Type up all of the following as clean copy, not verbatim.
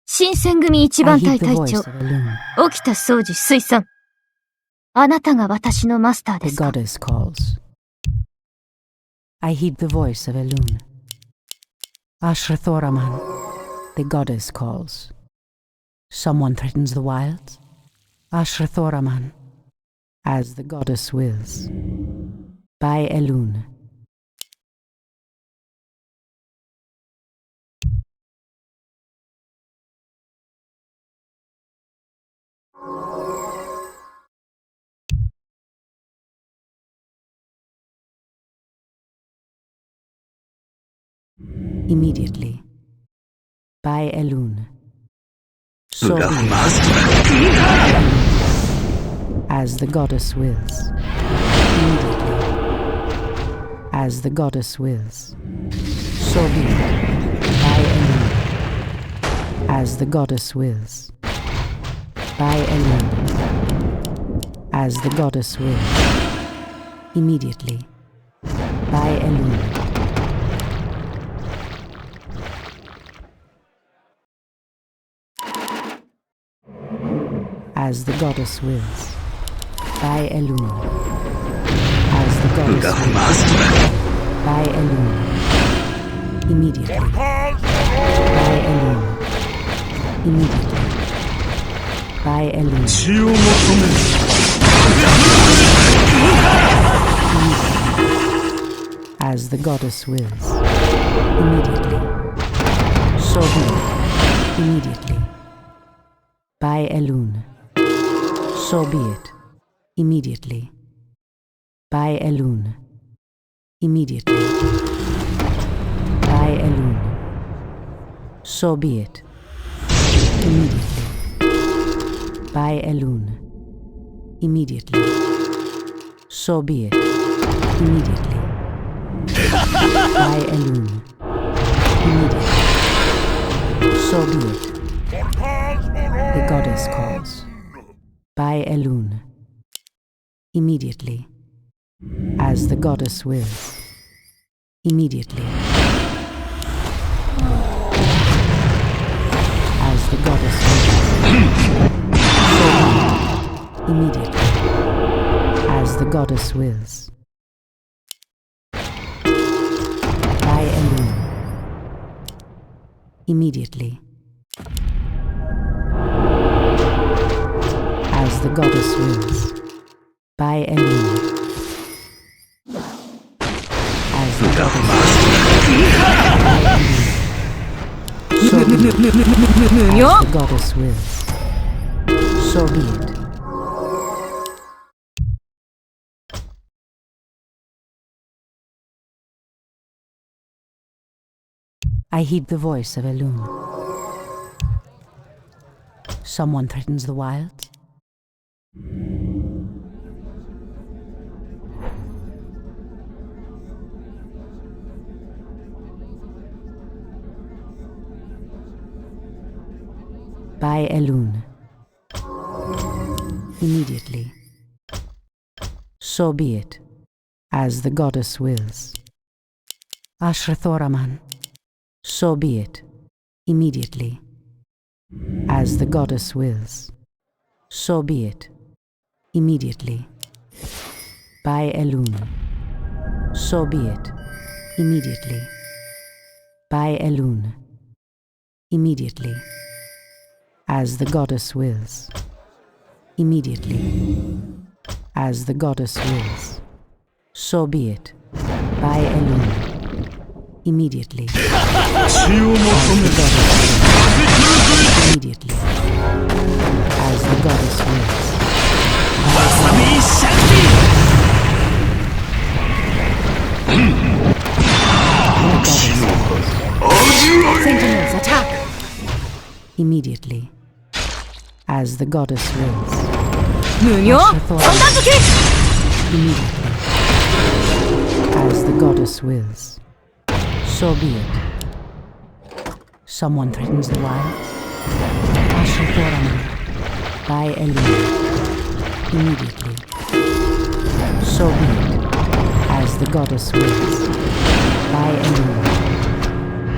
新選組一番隊隊長、沖田総司推算。あなたが私のマスターですか？ The goddess calls. I heed the voice of Elune. Ashrathoraman, the goddess calls. Someone threatens the wilds? Ashrathoraman, as the goddess wills. By Elune. Immediately. By Elune. So be it. As the goddess wills. Immediately. As the goddess wills. So be it. By Elune. As the goddess wills. By Elune. As the goddess wills. Immediately. By Elune. As the goddess wills. By Elune. As the goddess wills. By Elune. Immediately. By Elune. Immediately. By Elune. As the goddess wills. Immediately. So be it. Immediately. By Elune. So be it. Immediately. By Elune. Immediately. By Elune. So be it. Immediately. By Elune. Immediately. So be it. Immediately. By Elune. Immediately. So be it. The goddess calls. By Elune. Immediately. As the goddess wills. Immediately. As the goddess wills. So immediately. As the goddess wills. By Elune. Immediately. As the goddess wills. By Elune. As the goddess wills. So be it. As the goddess wills. So be it. I heed the voice of Elune. Someone threatens the wilds? By Elune. Immediately. So be it. As the goddess wills. Ashrathoraman. So be it. Immediately. As the goddess wills. So be it. Immediately. By Elune. So be it. Immediately. By Elune. Immediately. As the goddess wills. Immediately. As the goddess wills. So be it. By Elune. Immediately. As the goddess wills. Immediately. As the goddess wills. Sentinels, attack! Immediately. As the goddess wills. Immediately. As the goddess wills. So be it. Someone threatens the wilds? Ashrathoraman. By Elune. Immediately. So be it. As the goddess wills. By Elune.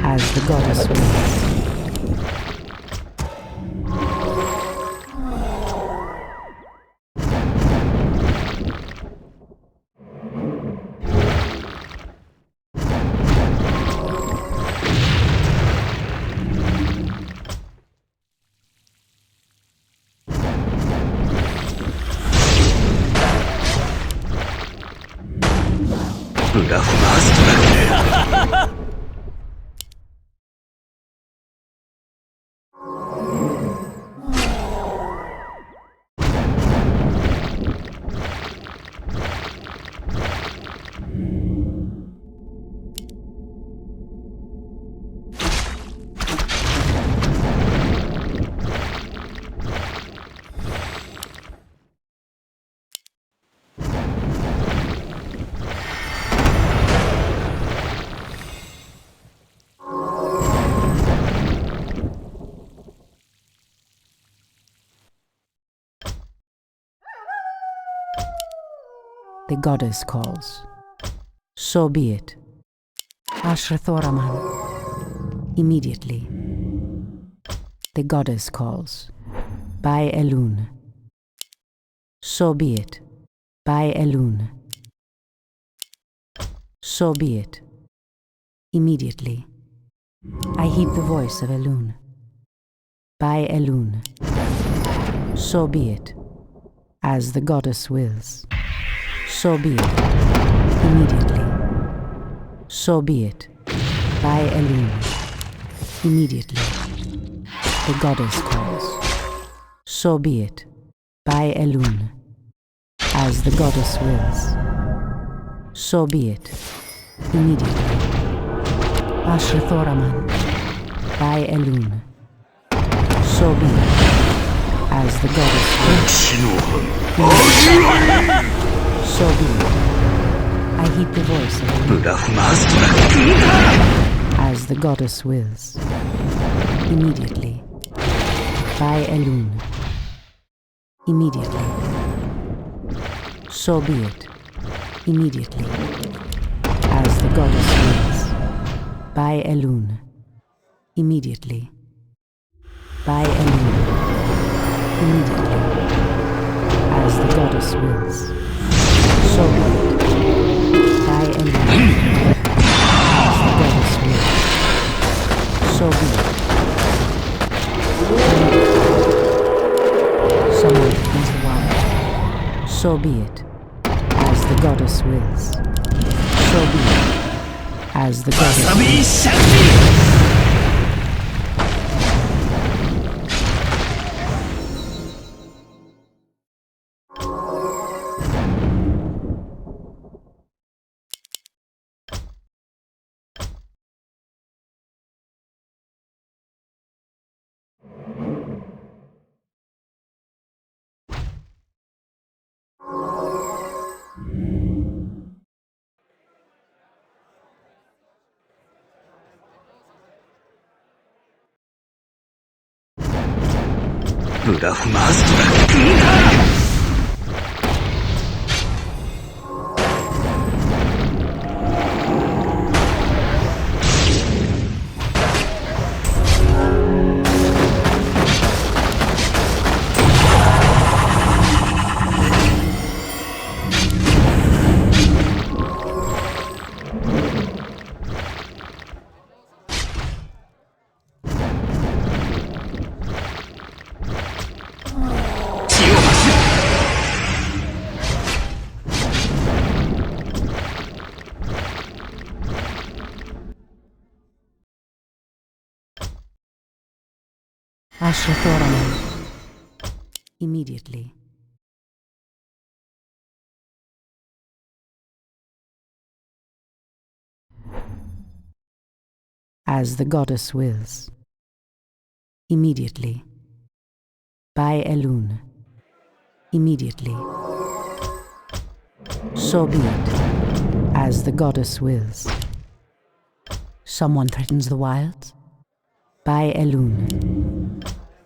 As the goddess wills. The goddess calls. So be it. Ashrathoraman. Immediately. The goddess calls. By Elun. So be it. By Elun. So be it. Immediately. I heed the voice of Elun. By Elun. So be it. As the goddess wills. So be it. Immediately. So be it. By Elun. Immediately. The goddess calls. So be it. By Elun. As the goddess wills. So be it. Immediately. Ashrathoraman. By Elun. So be it. As the goddess wills. So be it. I heed the voice of Elun. As the goddess wills. Immediately. By Elun. Immediately. So be it. Immediately. As the goddess wills. By Elun. Immediately. By Elun. Immediately. As the goddess wills. So be it. By Elun. As the goddess wills. So be it. Someone into the wild. So be it. As the goddess wills. So be it. As the goddess wills. Ashrathoraman. Immediately. As the goddess wills. Immediately. By Elun. Immediately. So be it. As the goddess wills. Someone threatens the wilds. By Elun.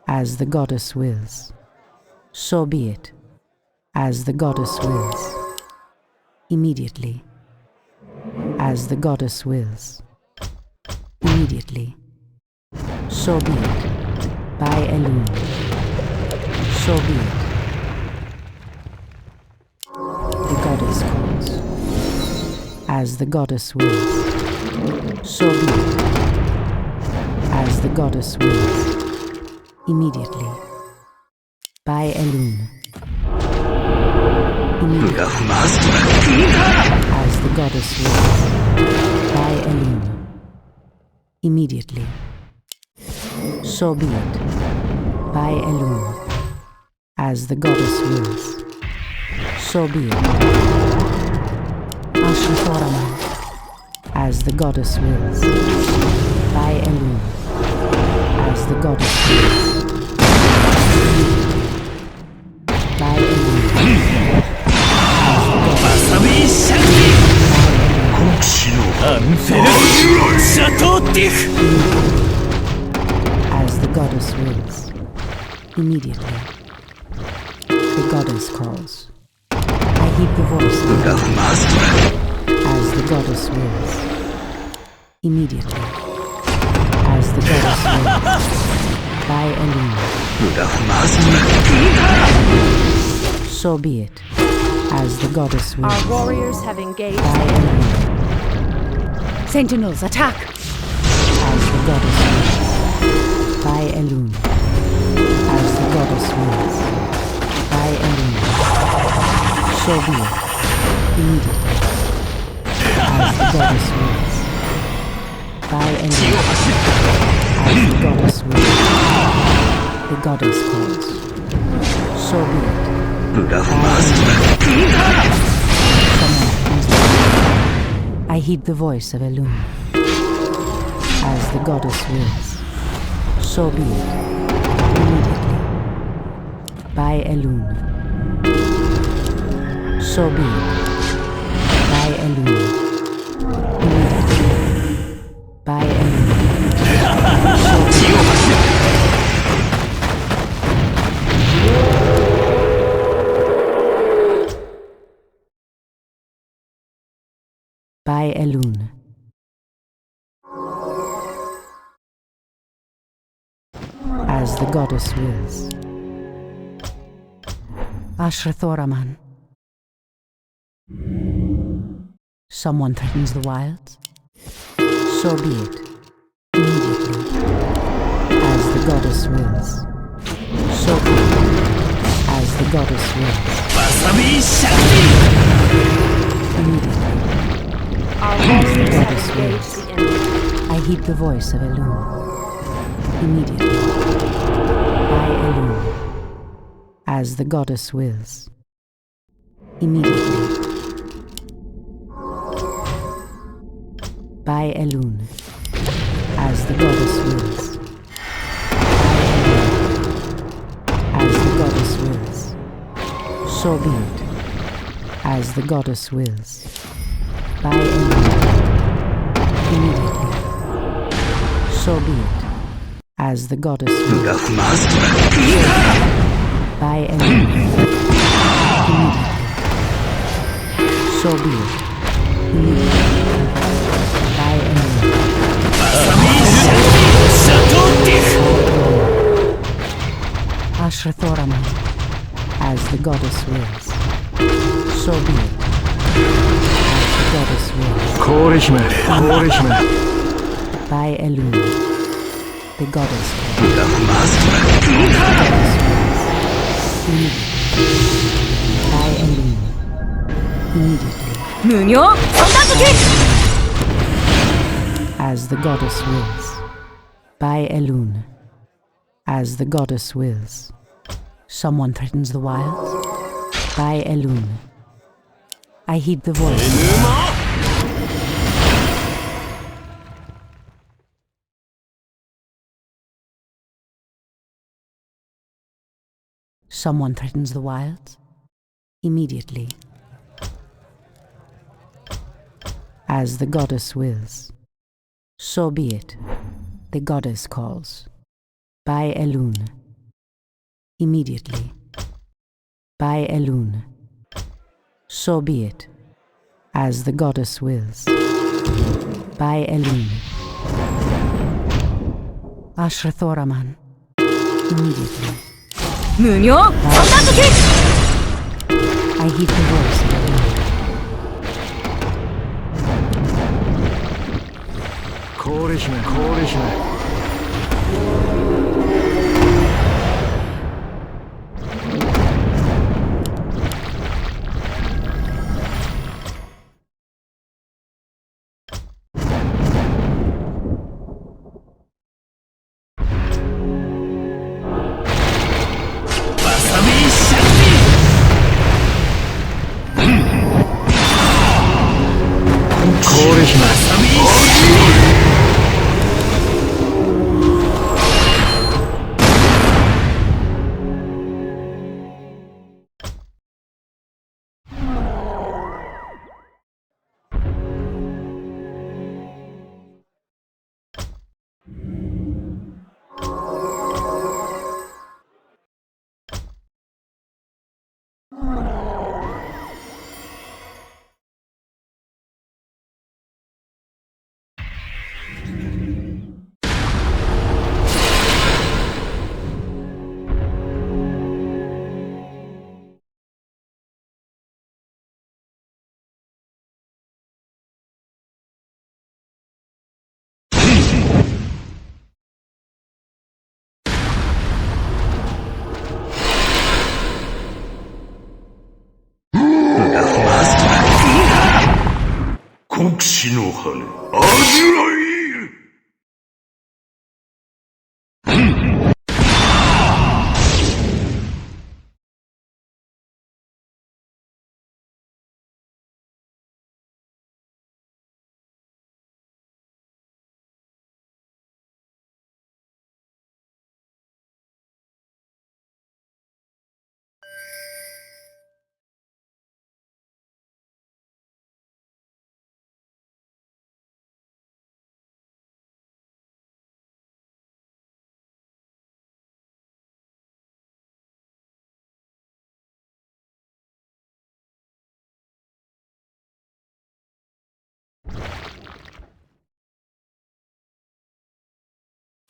As the goddess wills. So be it. As the goddess wills. Immediately. As the goddess wills. Immediately. So be it. By Elun. So be it. The goddess calls. As the goddess wills. So be it. As the goddess wills. Immediately. By Elun. Immediately. As the goddess wills. By Elun. Immediately. So be it. By Elun. As the goddess wills. So be it. Ashrathoraman. As the goddess wills. By Elun. As the goddess wills. By Elun. As the goddess wills. Immediately. The goddess calls. I heed the voice of Elun. as the goddess wills. Immediately, as the goddess wills. By Elune. So be it, as the goddess wills. Our warriors have engaged. By Elune. Sentinels, attack! As the goddess wills. By Elune. As the goddess wills. By Elune. So be it, immediately, as the goddess wills. By Elune. As the goddess wills. The goddess calls. So be it. I heed the voice of Elune. As the goddess wills. So be it. Immediately. By Elune. So be it. By Elune. Immediately. By Elune. So be it. By Elune. As the goddess wills. Ashrathoraman. Someone threatens the wilds. So be it. Immediately. As the goddess wills. So be it. As the goddess wills. Immediately. Our As the warriors have goddess wills. engaged the enemy. I heed the voice of Elune. Immediately. By Elune. As the goddess wills. Immediately. By Elune. As the goddess wills. As the goddess wills. So be it. As the goddess wills. By Elune. Immediately. So be it. As the goddess wills. By Elune. Immediately. So be it. Immediately. By Elune. Ashrathoraman. As the goddess wills. So be it. As the goddess wills. By Elune. The goddess calls. Immediately. By Elune. Immediately. 無名三段突き As the goddess wills. By Elune. As the goddess wills. Someone threatens the wilds. By Elune. I heed the voice. Someone threatens the wilds. Immediately. As the goddess wills. So be it. The goddess calls. By Elune. Immediately. By Elune. So be it. As the goddess wills. By Elune. Ashrathoraman. Immediately. 無名三段突き I heed the voice of Elune. 氷姫氷姫 氷姫国士の羽味わい。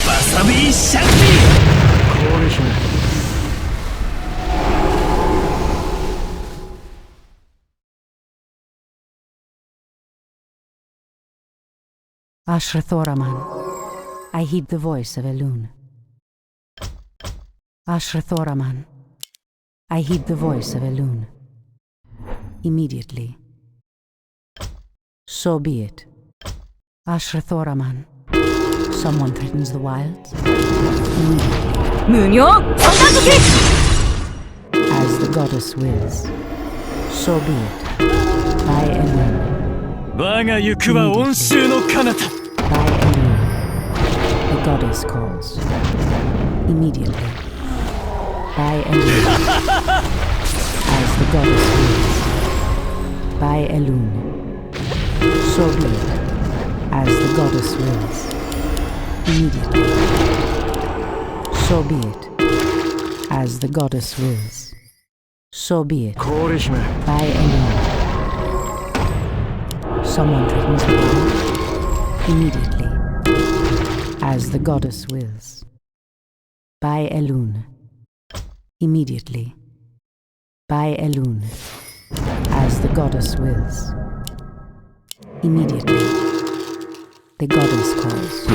わさびシャンキ氷姫。Ashrathoraman, I heed the voice of Elune. Ashrathoraman, I heed the voice of Elune. Immediately. So be it. Ashrathoraman, someone threatens the wilds. Immediately. 無尿そんな時 As the goddess wills. So be it. By Elune. 我が行くは温州の彼方 By Elune. The goddess calls. Immediately. By Elune. As the goddess wills. By Elune. So be it. As the goddess wills. Immediately. So be it. As the goddess wills. So be it. 氷姫。 By Elune. Someone threatens the wild. Immediately. As the goddess wills. By Elune. Immediately. By Elune. As the goddess wills. Immediately. The goddess calls.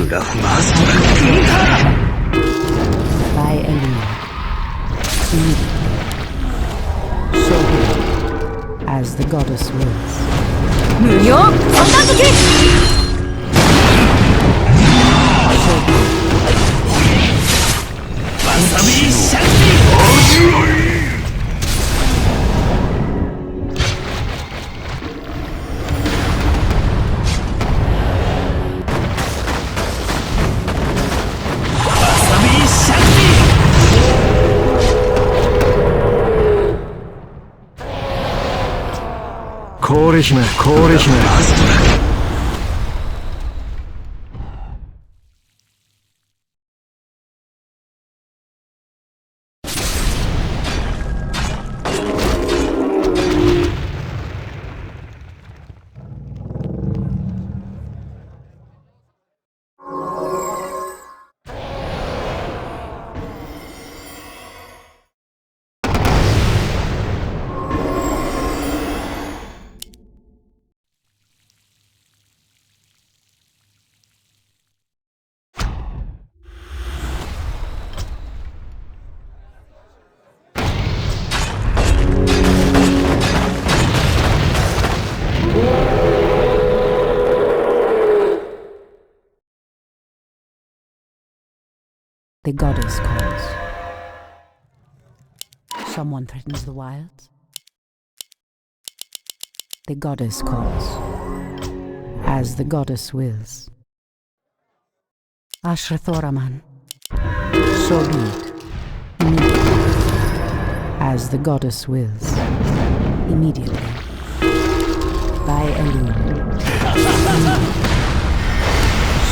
By Elune. Immediately. So be it. As the goddess wills. 無尿そんな時 So be it. わさびシャン味わい。わさびシャン氷姫。氷姫。The goddess calls. Someone threatens the wilds. The goddess calls. As the goddess wills. Ashrathoraman. So be it. Immediately. As the goddess wills. Immediately. By Elune.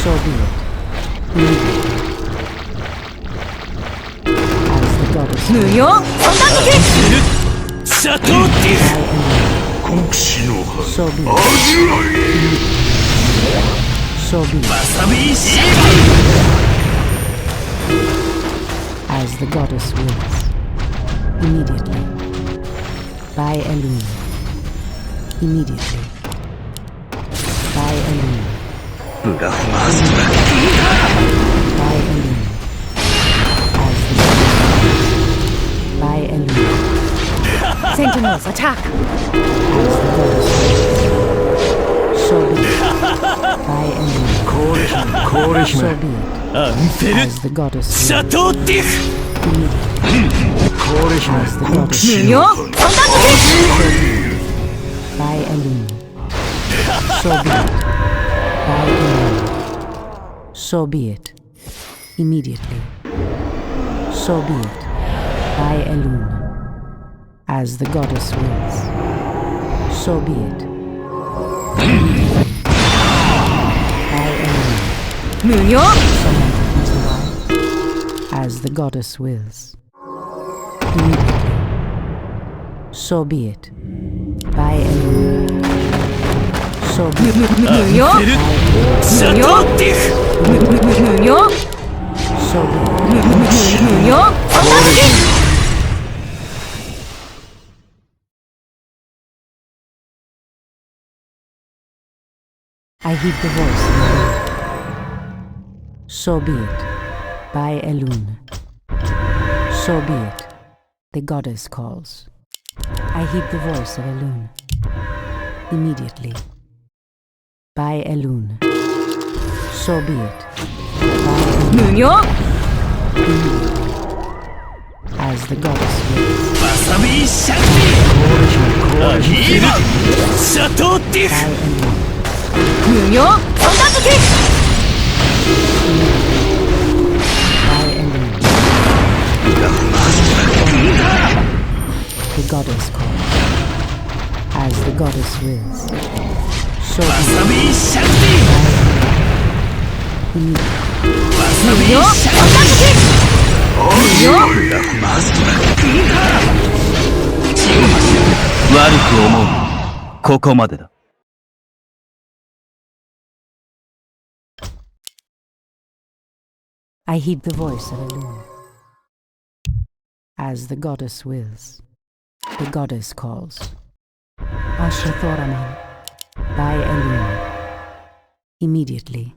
So be it. Immediately. Goddess 無尿そんな時シャトーティ国士の羽 So be it. 味わい。 So be it. わさびシャン As the goddess wills. Immediately. By Elune. Immediately. By Elune. ブラフマ By Elune. By Elune. Sentinels attack As the goddess wills. So be it. れ So 姫 be it. アンフェル As the goddess シャ wills. トーティフ これ姫 As the 国 goddess 士 無 の 料 春 三段付け by Elune. So be it. By Elune. So be it. Immediately. So be it. By Elune. As the goddess wills. So be it. Immediately. By Elune. 無料 Someone opens the wild. As the goddess wills. Immediately. So be it. By Elune. So be it. 無料 フェルシャトーティフ無料 So be it. 無料三段付け I heed the voice of Elune. So be it. By Elune. So be it. The goddess calls. I heed the voice of Elune. Immediately. By Elune. So be it. By Elune. 無料 As the goddess wills. わさびシャンティアヒールシャトーティ By フ Elune. 無料三段付け By Elune. The goddess calls. As the goddess wills. So わ be さ it. びシャンテ Immediately. ィわさび無料シャン三段付け無料悪く思うな。ここまでだ。I heed the voice of Elune. As the goddess wills. The goddess calls. Ashrathoraman. By Elune. Immediately.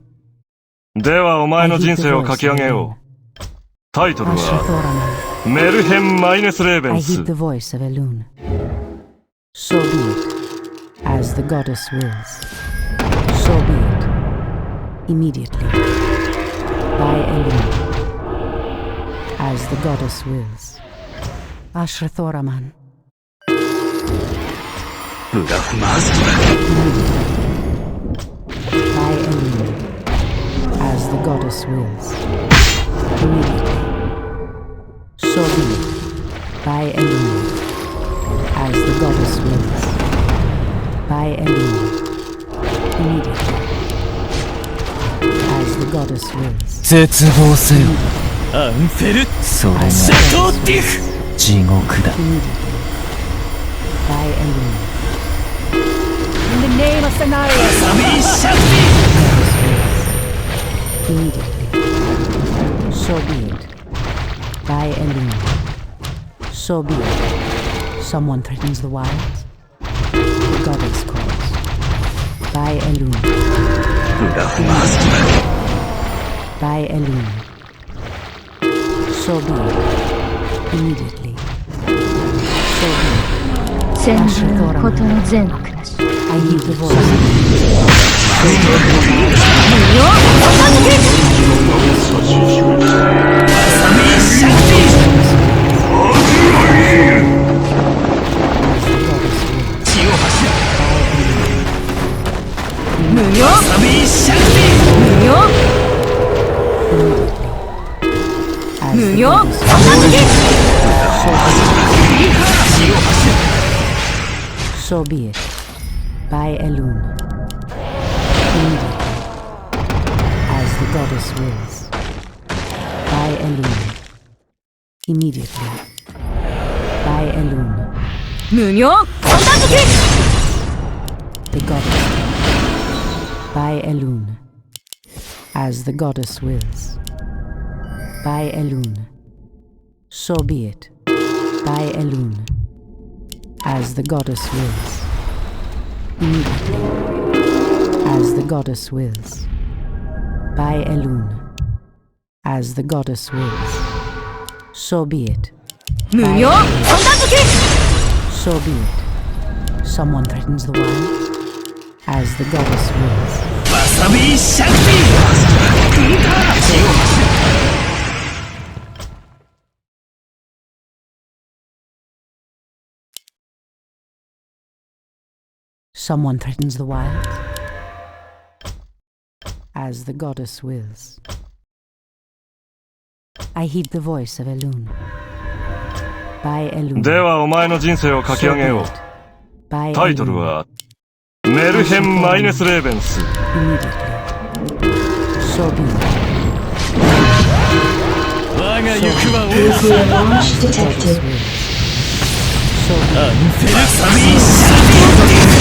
ではお前 I の heed 人 the 生を voice 書き上 of げよ Elune. う。タイトルは Ashrathoraman. メルヘン・マイネス・レーベ I ンス heed the voice of Elune. So be it. As the goddess wills. So be it. Immediately. By Elune. As the goddess wills. Ashrathoraman. ブラフマーズ By Elune. As the goddess wills. Immediately. So be it. By Elune. As the goddess wills. By Elune. Immediately. As the goddess wills. 絶望せよ。アンフェルそれがシャトーティフ地獄だ。 Immediately. By Elune. In the name of Scenario. わさびシャンテ Immediately. So be it. By Elune. So be it. Someone threatens the wilds. The goddess calls. By Elune. ブラフマーズ By Elune. So be it. Immediately. So be it. 戦場のことの善悪なし I heed the voice. 無料三段付けわさびシャンティ血を走ら無料わさびシャンテ無料 As 無 the 料 goddess 三段付け So be it. By Elune. Immediately. As the goddess wills. By Elune. Immediately. By Elune. 無料三段付け The goddess. By Elune. As the goddess wills. By Elune. So be it. By Elune. As the goddess wills. Immediately. As the goddess wills. By Elune. As the goddess wills. So be it. 無料三段付け So be it. Someone threatens the wild. As the goddess wills. ィわサビシャクティ Someone threatens the wilds, as the goddess wills. I heed the voice of Elune. By Elune. ではお前の人生を書き上げよう。 By タイトル Elune. はメルヘン・マイネス・レーベンス。 Immediately. So be it. 我が行くは Goddess wills. So be アン it. フェルサビシャクティ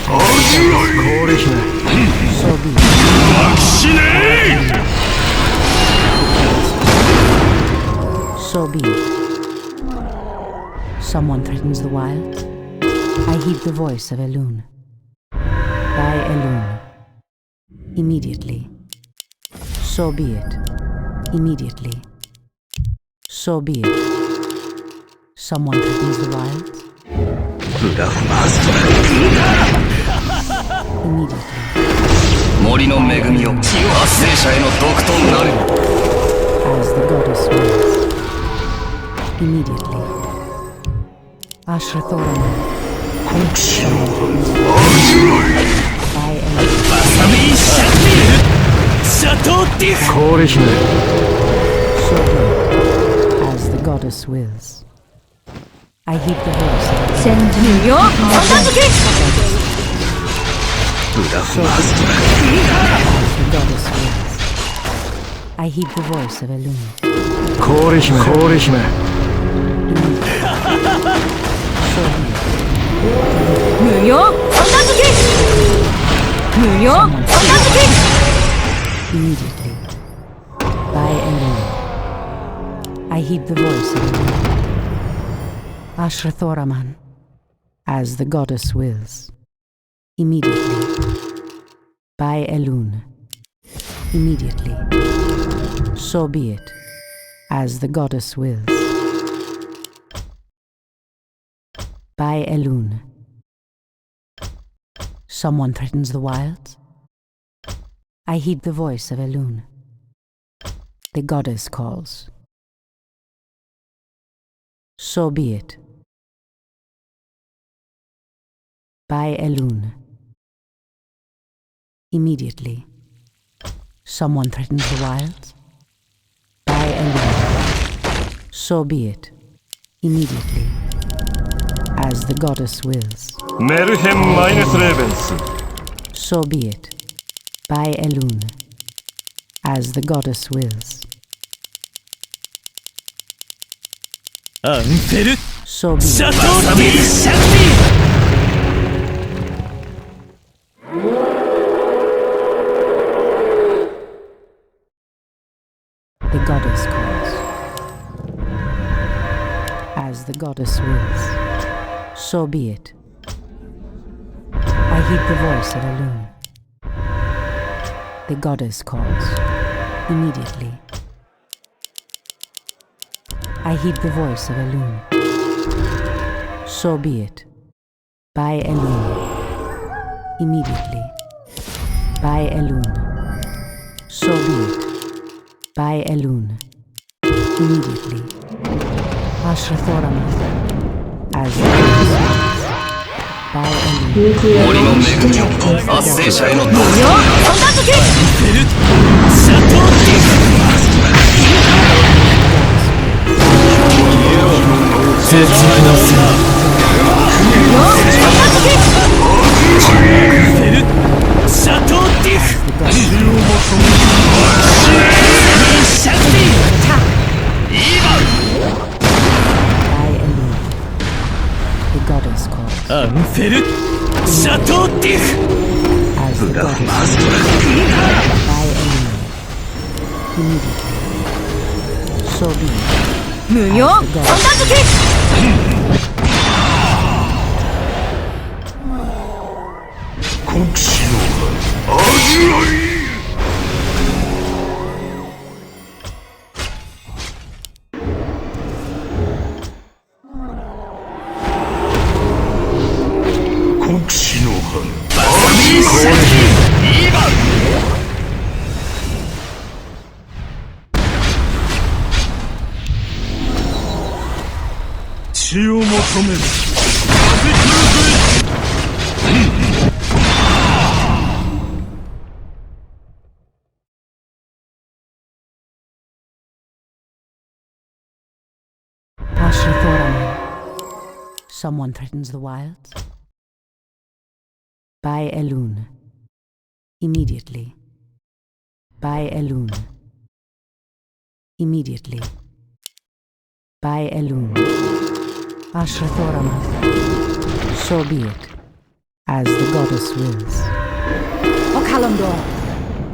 これ姫。 So be it. 死ね So be it. Someone threatens the wilds. I heed the voice of Elune. By Elune. Immediately. So be it. Immediately. So be it. Someone threatens the wilds. ブラフマーストラ Immediately. 森の恵みを発生者への毒となる As the goddess wills. Immediately. Ashra Thoraman. 好奇心 By Elune. サビシャクティシャトーティフ これ姫。 So be it. As the goddess wills. I heed the voice of Elune. 戦時無用三段付きブラフマーストラ The goddess wills. I heed the voice of Elune. これ姫。これ姫。 So be it. 無用三段付き無用三段付き Immediately. By Elune. I heed the voice of Elune. Ashra Thoraman. As the goddess wills. Immediately. By Elune. Immediately. So be it. As the goddess wills. By Elune. Someone threatens the wilds. I heed the voice of Elune. The goddess calls. So be it. By Elune. Immediately. Someone threatens the wilds. By Elune. So be it. Immediately. As the goddess wills. メルヘン・マイネス・レーベンス。 So be it. By Elune. As the goddess wills. アンフェル So be シャ it. トーティシャクティ The goddess calls. As the goddess wills. So be it. I heed the voice of Elune. The goddess calls. Immediately. I heed the voice of Elune. So be it. By Elune. Immediately. By Elune. So be it. By Elune. Immediately. Ashra Thoraman. As the goddess wills. By Elune. 森の恵みを発生者への毒となる三段付きフェルシャトーティフ絶妙なフェルシャトーティフシャクティ By Elune. The goddess calls. アンフェルシャトーティフ As the ブラフ goddess マーストラ by Elune. Immediately. So be it. 無用三段付き好奇心味わい。好奇の花。死を求める。 Someone threatens the wilds. By Elune. Immediately. By Elune. Immediately. By Elune. Ashrathorama. So be it, as the goddess wills. Okalandor.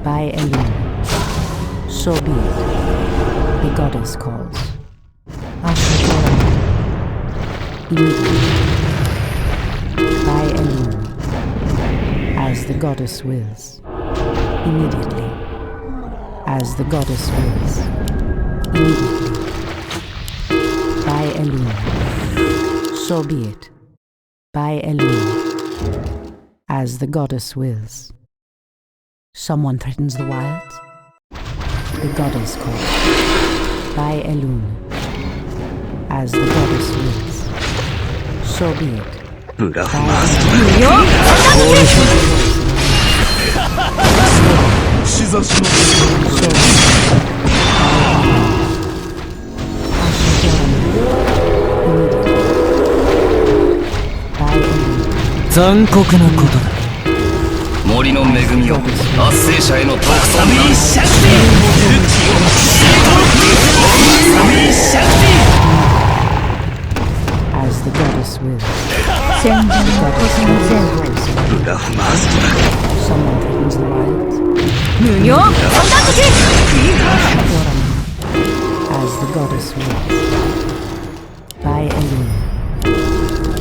By Elune. So be it, the goddess calls. Ashrathorama. Immediately. By Elune. As the goddess wills. Immediately. As the goddess wills. Immediately. By Elune. So be it. By Elune. As the goddess wills. Someone threatens the wilds. The goddess calls. By Elune. As the goddess wills. So be it. ブラフマス無用串刺しの残酷なことだ。森の恵みを圧政者への独尊なる。 As the goddess wills. 戦場の星の前後ブラフマス Someone threatens the wilds. 無用そんな時 As the goddess wills. By Elune.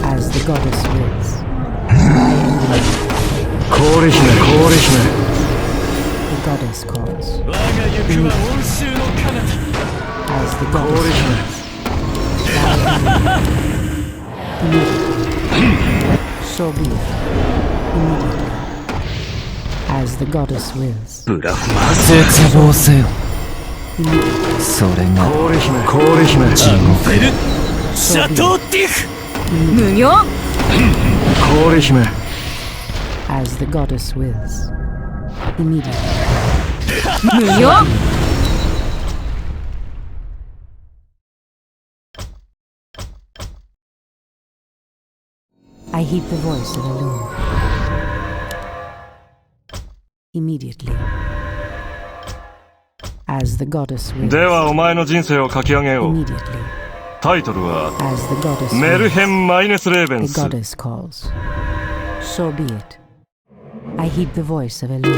As the goddess wills. By Elune. 氷姫氷姫 The goddess calls. 我が行くは温州の彼方。 As the goddess wills. Immediately. So be it. Immediately. As the goddess wills. ブラフマス絶望せよ。 Immediately. それが氷姫氷姫地獄。シャトーティフ。無用氷姫 As the goddess wills. Immediately. 無用 I heed the voice of Elune. Immediately. As the goddess wills. ではお前の人生を書き上げよう Immediately. タイトルは As the goddess メル wills. ヘン・マイネス・レーベン The ス goddess calls. So be it. I heed the voice of Elune.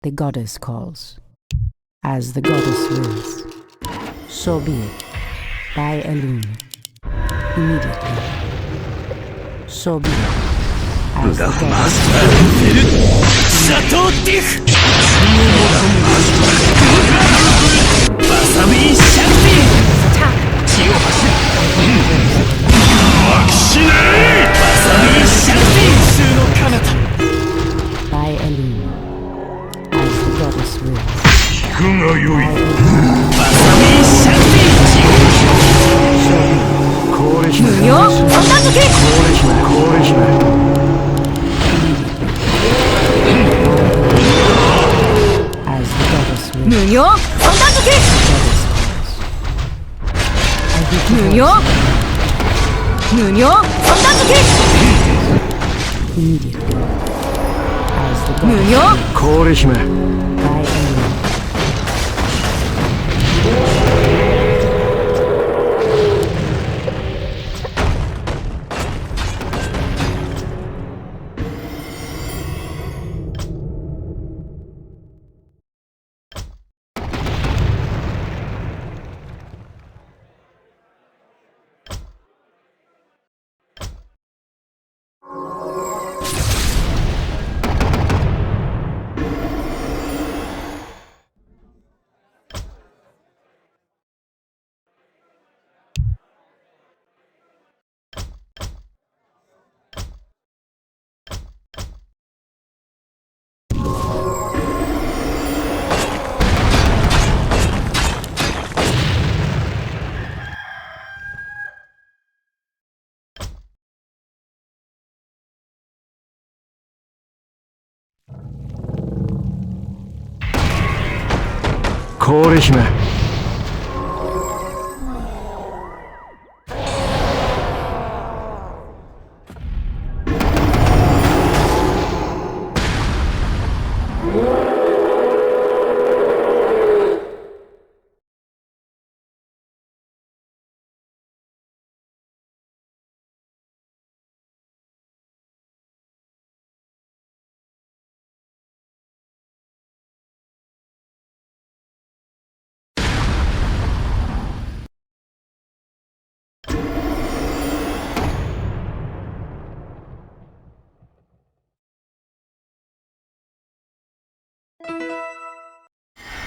The goddess calls. As the goddess wills. So be it. By Elune. Immediately. So be it. As the goddess シャトーティフ。バサミンシャクティ。血を走る。死ねバサミンシャクティ。温州の彼方。 by Elune. As the goddess wills. 聞くがよいバサミンシャクティ。氷姫無用そんな時氷姫氷姫 As the goddess wills. 無用そんな時 Goddess calls. I heed the 無 voice. 用無用そんな時 Immediately. As the 無 goddess 用氷姫 by Elune. 氷姫。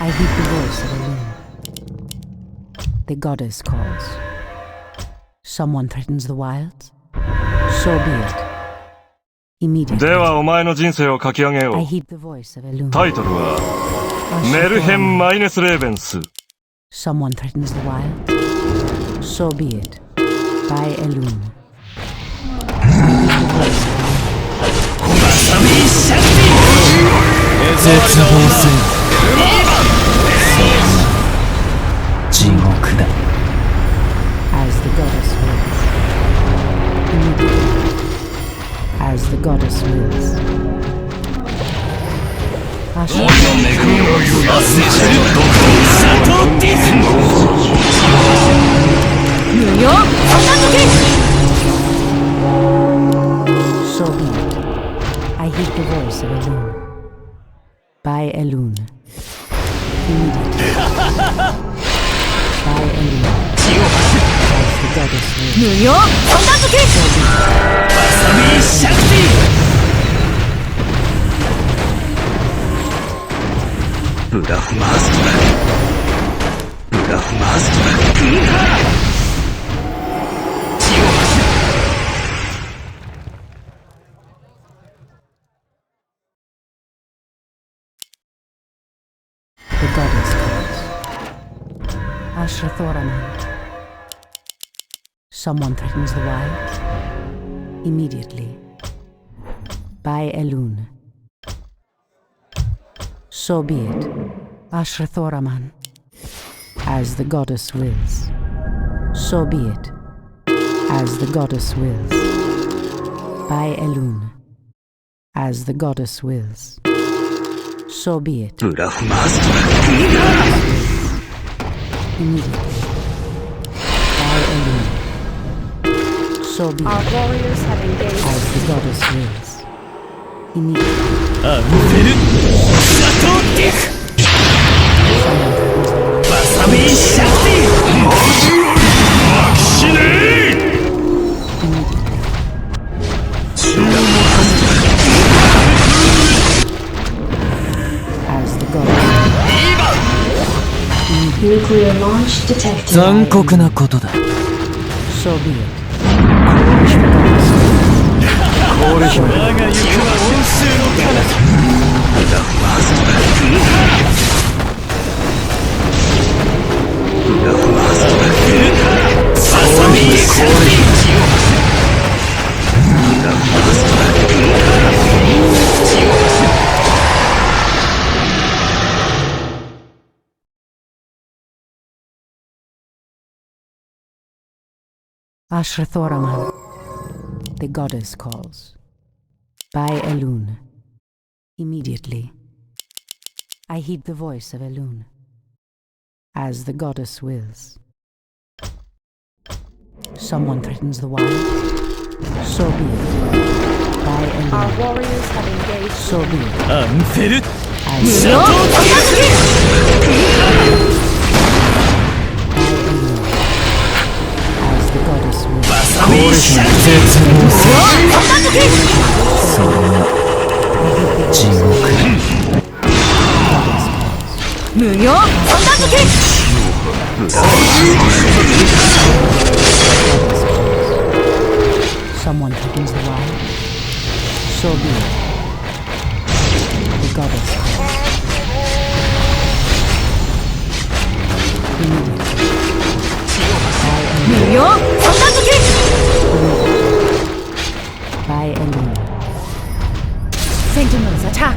I heed the voice of a loon. The goddess calls. Someone threatens the wilds? So be it. Immediately. ではお前の人生を書き上げよ I う。 heed the voice of a loon. タイトルはメルヘン・マイネス・レーベンス。 Someone threatens the wilds? So be it. By a loon. 絶望する地獄だ As the goddess wills. Immediately. As the goddess wills. 森の恵みを圧政者への毒を悟っていく無用片付け So be it. I heed the voice of a loon. By a loon. Immediately. By a loon. As the goddess wills. 無用片付けバサミシャクティブラフマーストラブラフマーストラ血を The goddess calls. Ashrathoraman. Someone threatens the wilds? Immediately. By a loon. So be it. Ashrathoraman. As the goddess wills. So be it. As the goddess wills. By a loon. As the goddess wills. So be it. ブラフマーストラ Immediately. By a loon. So be Our it. warriors have engaged. As the goddess wills. Immediately. アンフェル悟っていく Someone threatens the wilds. バサミシャクティ死ね As the goddess Nuclear launch detected. 残酷なことだ So be it. 氷姫。我が行くは温州の彼方ブラフマーストラブラフマーストラバサミシャクティブラフマーストラ血を Ashrathoraman. The goddess calls. By a loon. Immediately. I heed the voice of a loon. As the goddess wills. Someone threatens the wild? So be it. By a Our loon. warriors have engaged. So be it. アンフェル As 無 the 用片付け by a loon. As the goddess wills. バサミシャクテ絶望する片付けそれが地獄無用片付け Someone threatens the wild? So be it. The goddess calls. Immediately. By a 無 loon. 用片付け By a loon. Sentinels attack.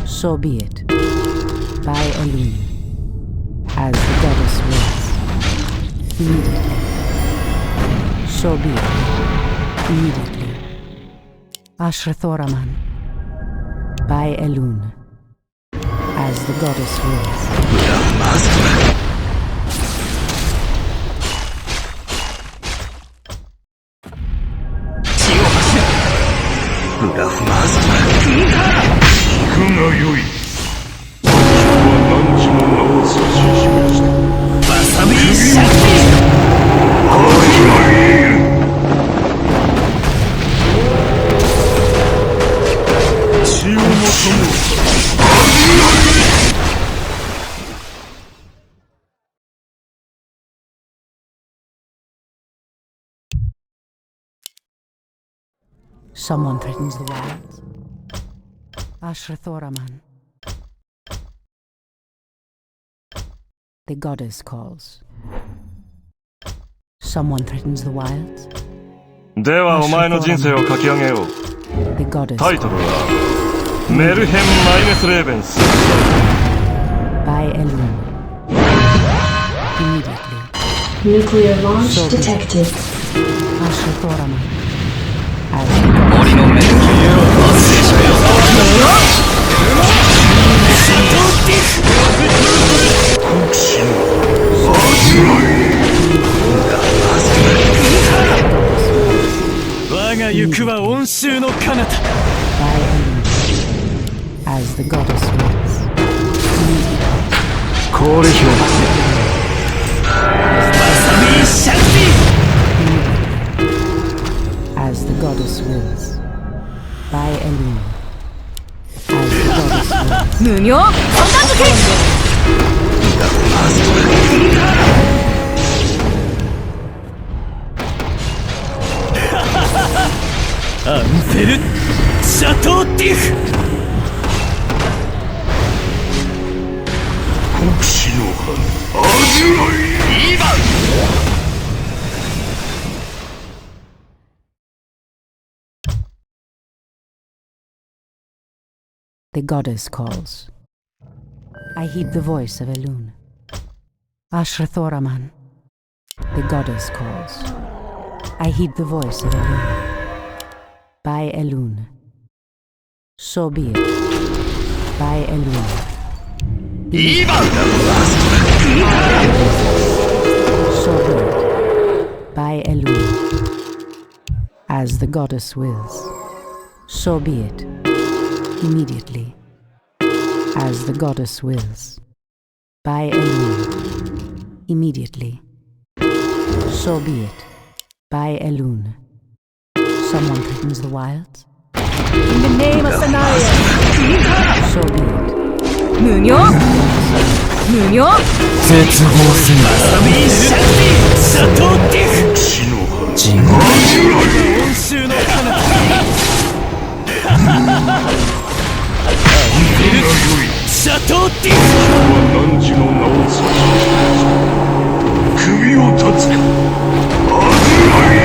So be it. By a loon. as the goddess wills. Immediately. So be it. Immediately. Ashrathoraman. By Elun. As the goddess wills. ブラフマス聞くがよい。私は何時も名を指し示した。わさびシャキ始まり。血を求もう。 Someone threatens the wilds. Ashrathoraman. The goddess calls. Someone threatens the wilds. ではお前の人生を書き上げよう。 The goddess タイトル calls. はメルヘン・マイネス・レーベンス。 By Elun. Immediately. Nuclear launch detected. Ashrathoraman. As 森の恵み発生者よ 国士の味わい。我が行くは温州の彼方 by Elun. As the goddess wills. これひょわさびシャキ As the goddess wills. By Elun. As the goddess wills. 無名三段付け アンフェルシャトーティフ 国士の花味わい。 The goddess calls. I heed the voice of Elun. Ashrathoraman. The goddess calls. I heed the voice of Elun. By Elun. So be it. By Elun. So be it. By Elun. As the goddess wills. So be it. Immediately. As the goddess wills. By Elun. Immediately. So be it. By Elun. Someone threatens the wilds. In the name of Scenario So be it. 無名無名絶望するわさびシャキシャトーティフ国士の花温州の彼方アンフェルシャトーティフ何時の名を指し示した。首を断つか。味わい。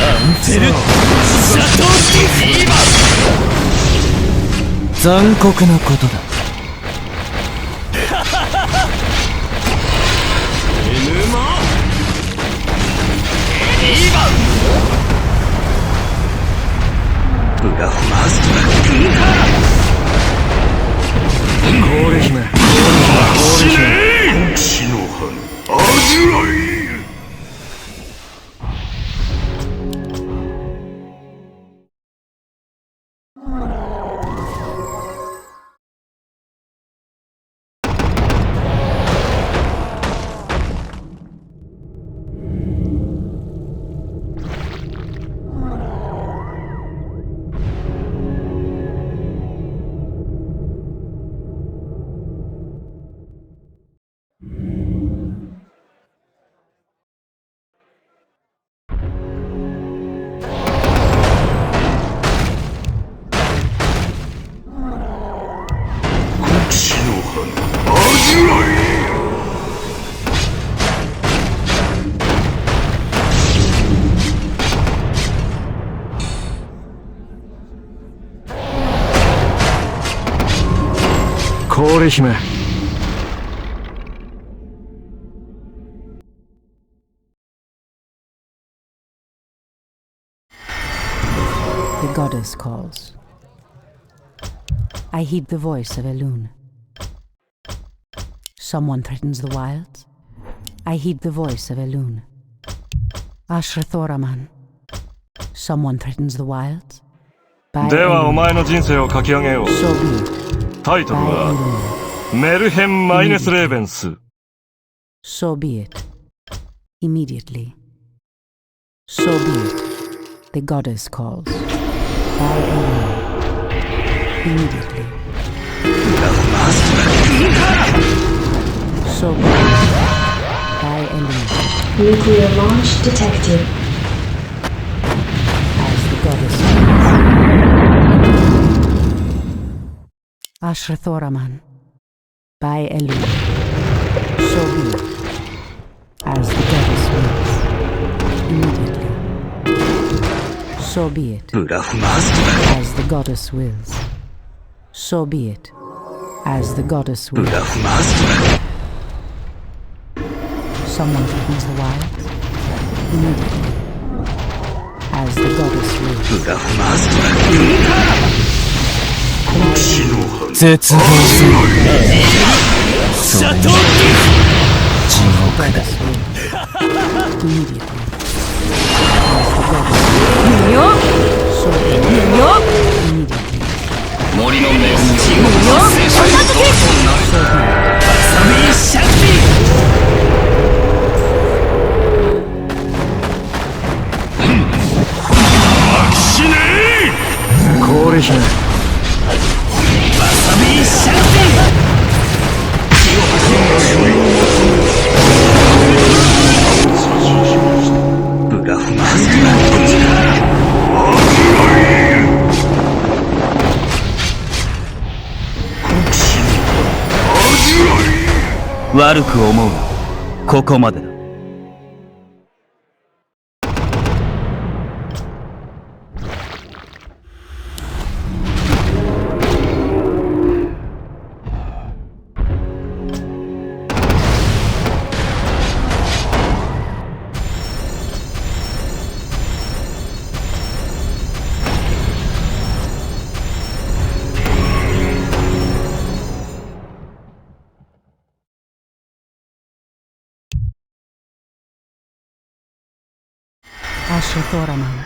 アンフェルシャトーティフ残酷なことだ ブラフマス氷姫。国士の花味わい。 By 氷姫 The goddess calls. I heed the voice of Elune. Someone threatens the wilds. I heed the voice of Elune. Ashrathoraman. Someone threatens the wilds. By ではお Elune. 前の人生を書き上げよう So be it. タイトル By は Elune. メルヘン・マイネス・レーベンス So be it. Immediately. So be it. The goddess calls. By Elune. Immediately. So be it. By Elune. Nuclear launch detected. As the goddess calls. Ashrathoraman. By Elune. So be it. As the goddess wills. Immediately. So be it. As the goddess wills. So be it. As the goddess wills. Someone threatens the wilds. Immediately. As the goddess wills. 絶望するシャトル地獄だ Immediately. よ 森の恵みを発生者への道となるサビーシャク死ねー氷姫ワサビーシャク悪く思うなここまでだAshrathoraman.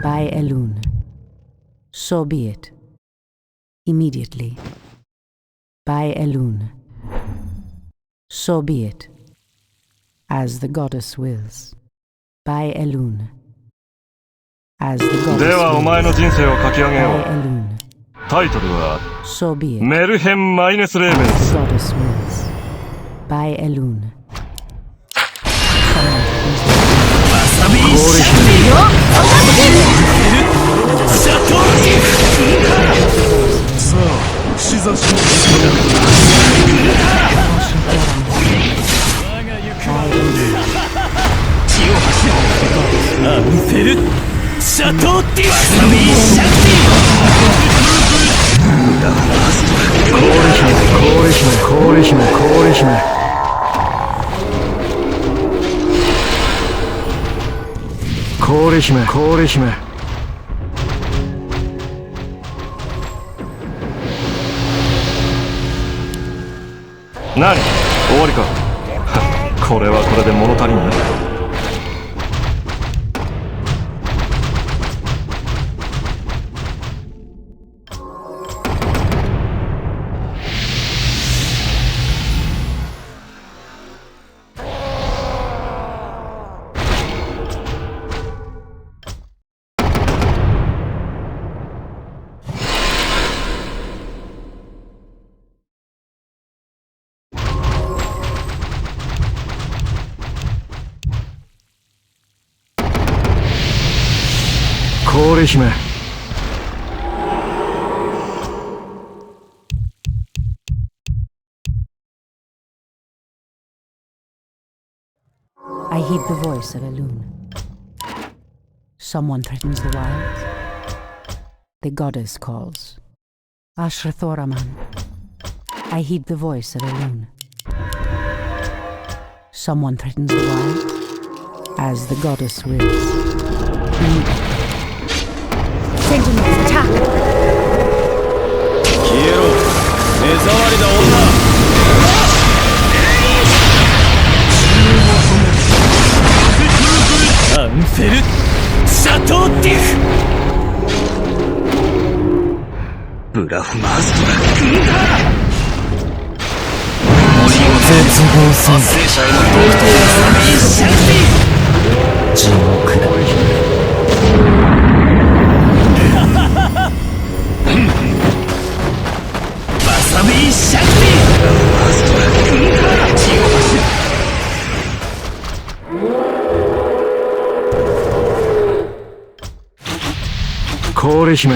By Elune. So be it. Immediately. By Elune. So be it. As the goddess wills. By Elune. As the goddess wills. ではお前の人生を書き上げよ By う Elune. タイトルは So be it. メルヘン・マイネス・レーベン As ス the goddess wills. By Elune. Someone threatens the ワサビーシャクシャトルさあ死座しアンフェルシャトーティワサビーシャク氷姫何終わりかこれはこれで物足りんな氷姫 I heed the voice of Elune. Someone threatens the wilds. The goddess calls. Ashrathoraman. I heed the voice of a loon. Someone threatens the wild, as the goddess wills. Sentinels attack! 消えろ目障りだ女アンフェルシャトーティフブラフマーストが軍だ。絶望する発生者への毒と地獄だバサビーシャクティマストラ軍だ地獄氷姫